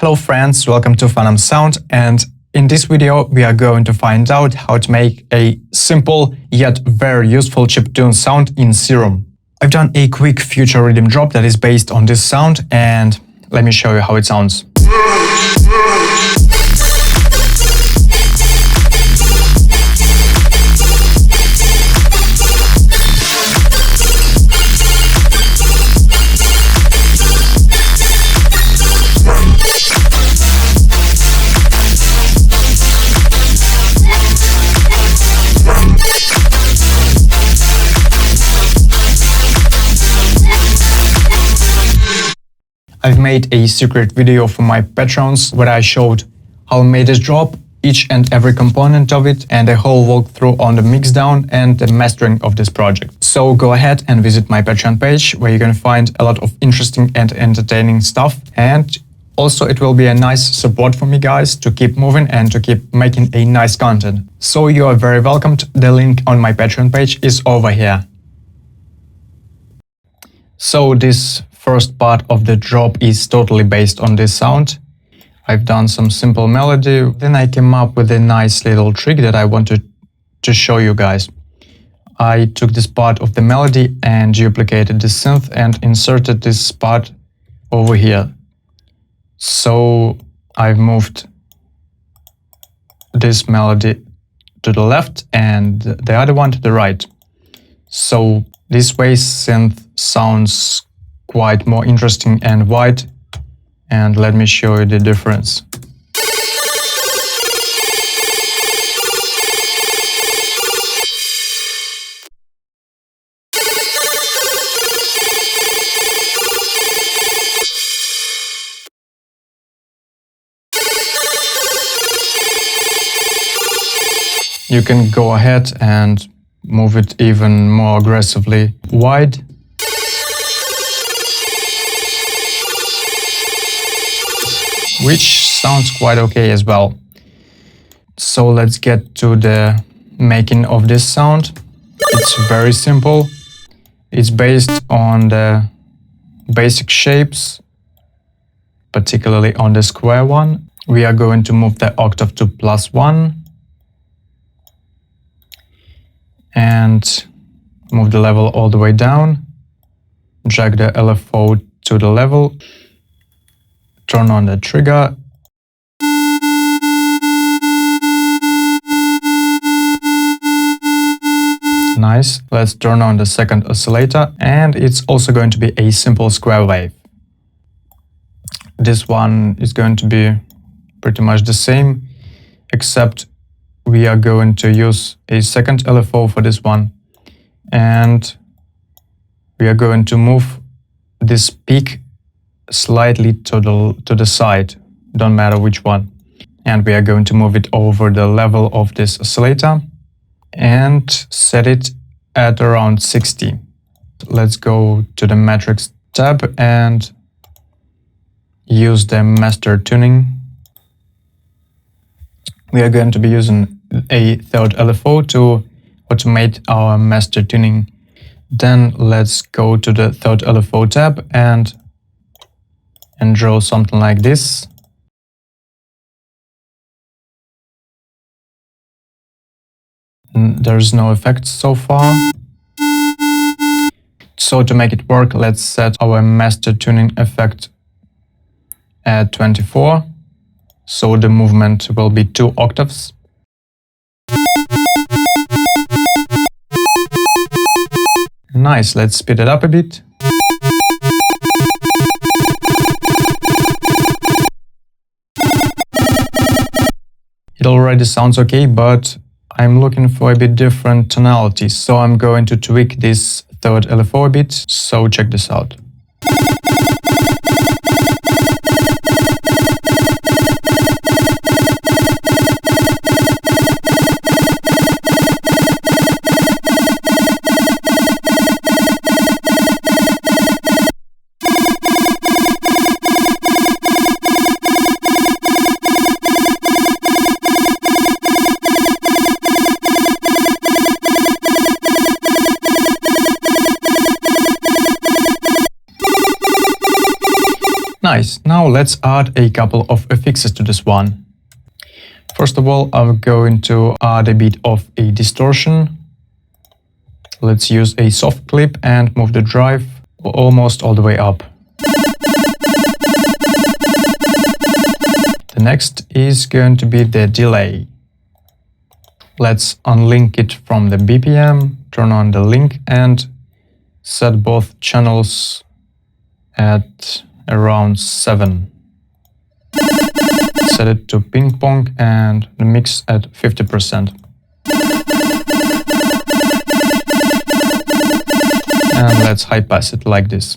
Hello friends, welcome to PHENOMSOUND, and in this video we are going to find out how to make a simple yet very useful chiptune sound in Serum. I've done a quick Future Riddim drop that is based on this sound, and let me show you how it sounds. I've made a secret video for my patrons where I showed how I made this drop, each and every component of it, and a whole walkthrough on the mixdown and the mastering of this project. So go ahead and visit my Patreon page where you're gonna find a lot of interesting and entertaining stuff. And also it will be a nice support for me guys to keep moving and to keep making a nice content. So you are very welcomed. The link on my Patreon page is over here. So this first part of the drop is totally based on this sound. I've done some simple melody, then I came up with a nice little trick that I wanted to show you guys. I took this part of the melody and duplicated the synth and inserted this part over here. So I've moved this melody to the left and the other one to the right. So this way synth sounds quite more interesting and wide, and let me show you the difference. You can go ahead and move it even more aggressively wide. Which sounds quite okay as well. So let's get to the making of this sound. It's very simple. It's based on the basic shapes, particularly on the square one. We are going to move the octave to +1 and move the level all the way down. Drag the LFO to the level. Turn on the trigger. Nice. Let's turn on the second oscillator, and it's also going to be a simple square wave. This one is going to be pretty much the same, except we are going to use a second LFO for this one, and we are going to move this peak slightly to the side, don't matter which one, and we are going to move it over the level of this oscillator and set it at around 60. Let's go to the Matrix tab and use the master tuning. We are going to be using a third LFO to automate our master tuning. Then let's go to the third LFO tab and draw something like this. There's no effects so far. So to make it work, let's set our master tuning effect at 24. So the movement will be 2 octaves. Nice, let's speed it up a bit. It already sounds okay, but I'm looking for a bit different tonality, so I'm going to tweak this third LFO a bit, so check this out. Nice, now let's add a couple of effects to this one. First of all, I'm going to add a bit of a distortion. Let's use a soft clip and move the drive almost all the way up. The next is going to be the delay. Let's unlink it from the BPM, turn on the link and set both channels at around 7. Set it to ping pong and the mix at 50%. And let's high pass it like this.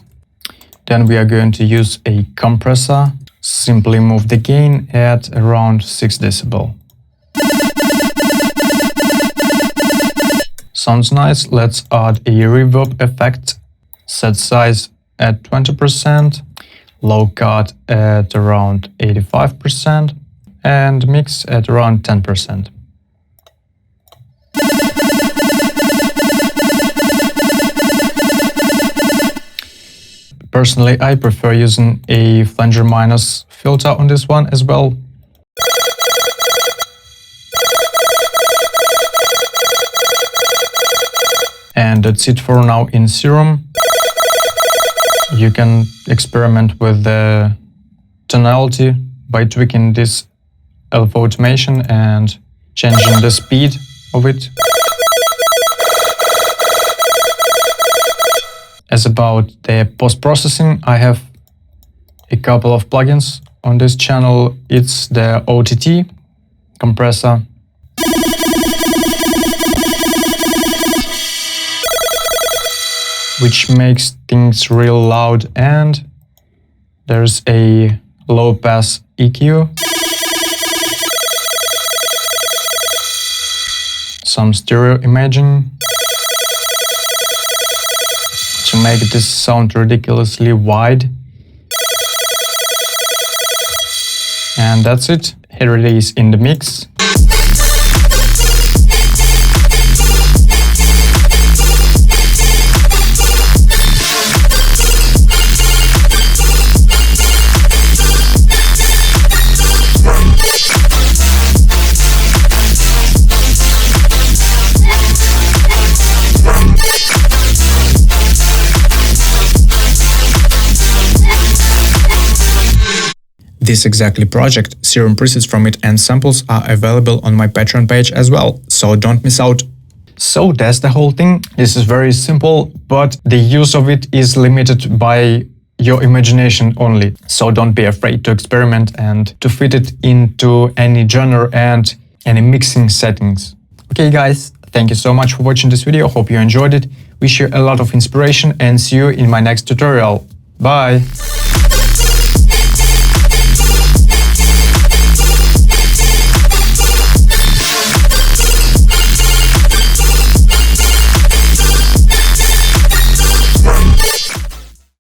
Then we are going to use a compressor. Simply move the gain at around 6 decibel. Sounds nice. Let's add a reverb effect. Set size at 20%, low cut at around 85%, and mix at around 10%. Personally, I prefer using a flanger minus filter on this one as well. And that's it for now in Serum. You can experiment with the tonality by tweaking this LFO automation and changing the speed of it. As about the post-processing, I have a couple of plugins on this channel. It's the OTT compressor, which makes things real loud, and there's a low-pass EQ, some stereo imaging to make this sound ridiculously wide. And that's it. Here it is in the mix. This exactly project, Serum presets from it and samples are available on my Patreon page as well, so don't miss out. So that's the whole thing. This is very simple, but the use of it is limited by your imagination only. So don't be afraid to experiment and to fit it into any genre and any mixing settings. Okay guys, thank you so much for watching this video. Hope you enjoyed it. Wish you a lot of inspiration and see you in my next tutorial. Bye!